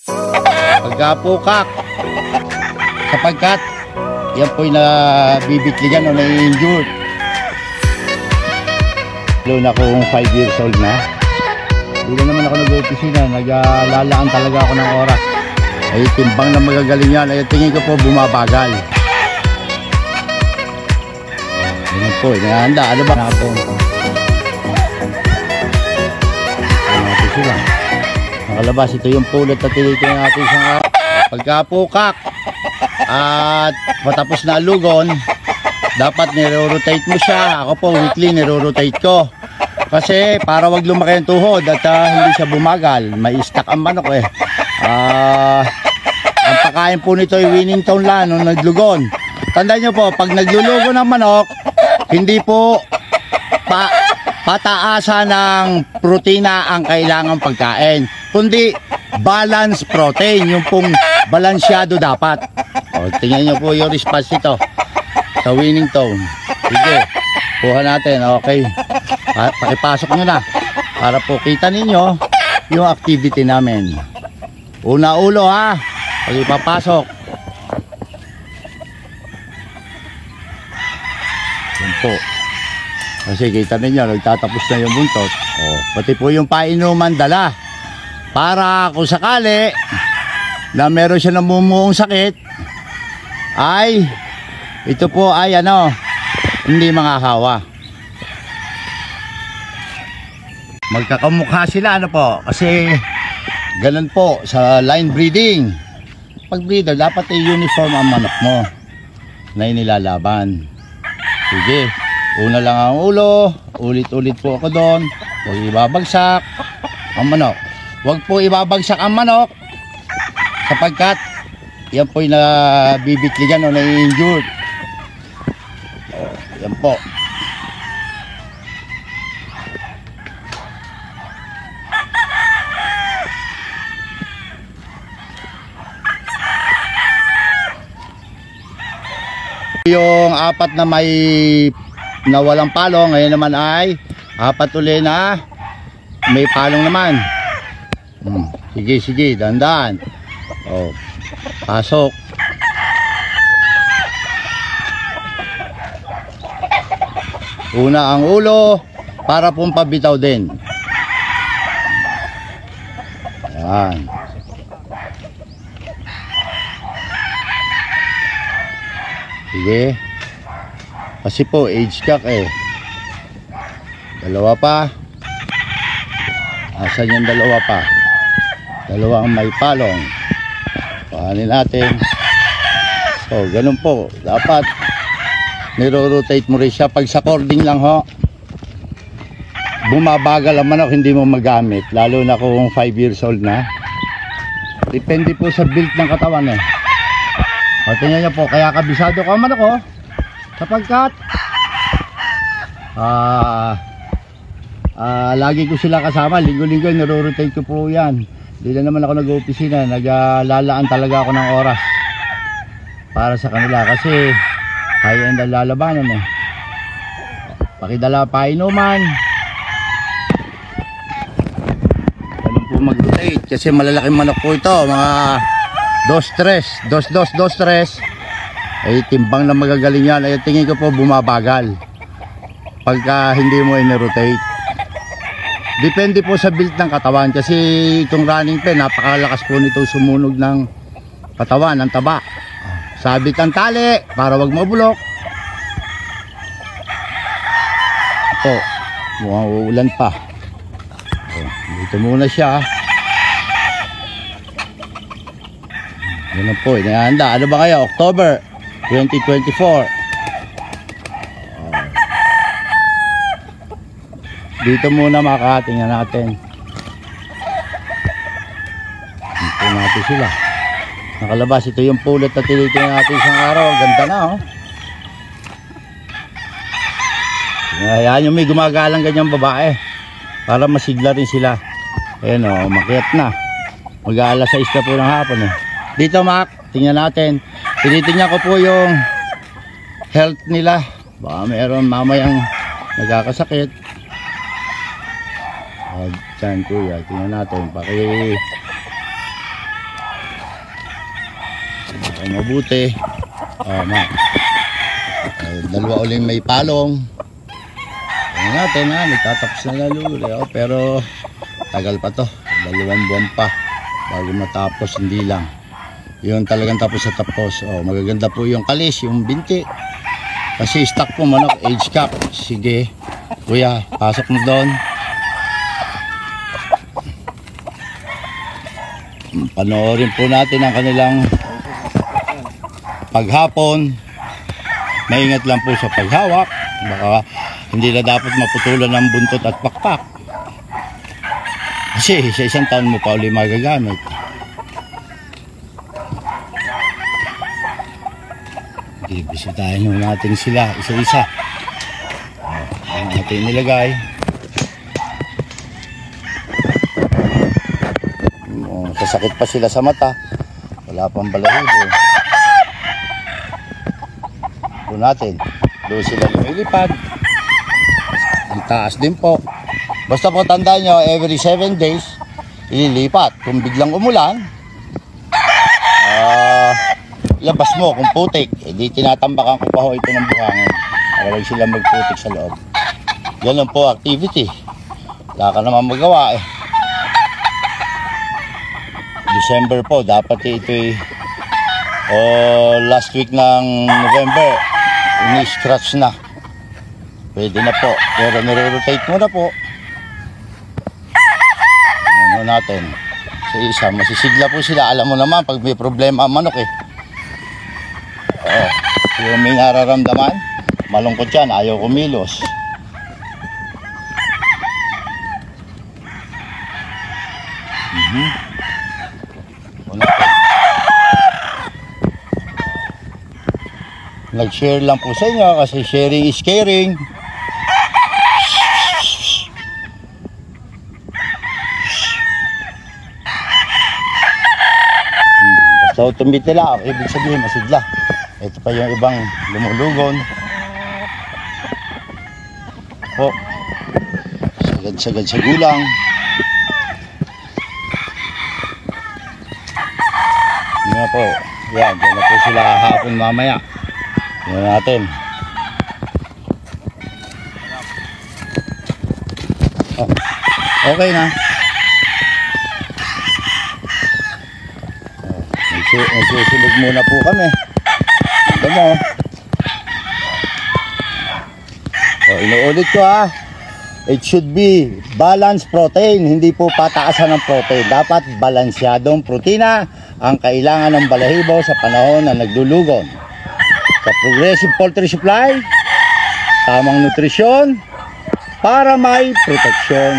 pagkapukak, sapagkat yan po'y nabibitligan o na-injured. Lalo na kung 5 years old na, hindi na naman ako nag-opisina, naglalaan talaga ako ng oras. Ay timbang na magagaling yan, ay tingin ko po bumabagal. Ganun po, inahanda, ano ba natin? Natin sila nakalabas, ito yung pulot na tinitingnan natin isang araw. Pagkapukak at matapos na alugon, dapat niro-rotate mo siya. Ako po weekly niro-rotate ko kasi para wag lumaki ang tuhod at hindi siya bumagal. May stock ang manok eh. Ang pakain po nito ay Winnington lang nung naglugon. Tandaan nyo po, pag naglulugon ang manok, hindi po pataasan ng protina ang kailangan pagkain, kundi balance protein, yung pong balansyado dapat. O, tingnan nyo po yung response nito sa Winnington. Sige, kuha natin. Okay, pakipasok nyo na para po kita ninyo yung activity namin. Una ulo ha, pag ipapasok. Yan po. Kasi kita ninyo, nagtatapos na yung buntot. O, pati po yung painuman dala. Para kung sakali na meron siya namumuong sakit, ay ito po ay hindi manghahawa. Magkakamukha sila po, kasi ganun po sa line breeding. Pag breeder, dapat ay uniform ang manok mo na inilalaban. Sige, una lang ang ulo, ulit-ulit po ako doon. Huwag ibabagsak ang manok. Huwag po ibabagsak ang manok sapagkat yan po'y nabibitligan o na-injured. Yan po. Yung apat na may nawalang palong, ngayon naman ay apat uli na may palong naman. Sige, sige, dandan. Oh, pasok. Una ang ulo para pong pabitaw din. Yan. Sige. Kasi po age cock eh. Dalawa pa. Asan yung dalawa pa? Dalawang may palong. Paanin natin. So, ganun po. Dapat niro-rotate mo rin siya. Pag sa cording lang ho, bumabagal ang manok, hindi mo magamit. Lalo na kung 5 years old na. Depende po sa build ng katawan eh. O, tingnan nyo po, kaya kabisado ko ang manok ho. Sapagkat lagi ko sila kasama. Linggo-linggo niro-rotate ko po yan. Hindi na naman ako nag-opisina, naglalaan talaga ako ng oras para sa kanila kasi high-end ang lalabanan eh. Pakidala pa inuman. Ganun po mag-rotate kasi malalaking manok po ito, mga 2-3 ay timbang na magagaling yan. Ay tingin ko po bumabagal pagka hindi mo in-rotate. Depende po sa build ng katawan kasi itong running pen napakalakas po nito sumunog ng katawan, ng taba. Sabit ang tali para wag mabulok. Ito, mukhang uulan pa. Dito muna siya. Ganun po, inahanda. Ano ba kayo? October 2024. Dito muna makatingnan natin. Dito natin sila nakalabas. Ito yung pulot na tinitingnan natin isang araw. Ganda na oh. Ayan yung may gumagalang ganyang babae para masigla rin sila. Ayan oh, makiat na. Mag-aalas 6 na po ng hapon eh. Dito Mac, tingnan natin. Tinitingnan ko po yung health nila. Baka meron mamayang nagkakasakit. Dyan kuya, tingnan natin. Mabuti. Dalawa uling may palong. Tingnan natin ha, nagtatapos na laluli. Pero tagal pa to. 2 buwan pa bago matapos, hindi lang. Yun talagang tapos sa tapos. Magaganda po yung kalis, yung binti. Kasi stock po manok, age cap. Sige, kuya, pasok mo doon. Panoorin po natin ang kanilang paghapon. Maingat lang po sa paghawak. Baka hindi na dapat maputulan ng buntot at pakpak. Kasi sa isang taon mo pa uli magagamit. Bisitahin natin sila isa-isa. Ang ating nilagay. Sasakit pa sila sa mata. Wala pang balahibo. Ito natin. Doon sila lumilipad. Ang taas din po. Basta po tandaan nyo, every 7 days, ililipat. Kung biglang umulan, labas mo kung putik. Di tinatambakan ko pa ho ito ng buhangin. Para wag sila magputik sa loob. Ganun po activity. Wala ka naman magawa eh. December po, dapat ito last week ng November, ini-scratch na. Pwede na po, pero nire-rotate mo na po. Ano natin? Sa isa, masisigla po sila. Alam mo naman, pag may problema ang manok eh. Yung may nararamdaman, malungkot yan, ayaw kumilos. Nag-share lang po sa inyo kasi sharing is caring. Basta tumiti lang, ibig sabihin masigla. Ito pa yung ibang lumulugon. Sagad-sagad sa gulang. Yan po. Yan, dyan na po sila hapon mamaya. Yan natin. Okay na. Nagsusunog muna po kami. Ito mo. Inuulit ko ha. It should be balanced protein. Hindi po pataasan ng protein. Dapat balansyadong protina ang kailangan ng balahibo sa panahon na nagdulugon. Sa Progressive Poultry Supply, tamang nutrisyon para may proteksyon.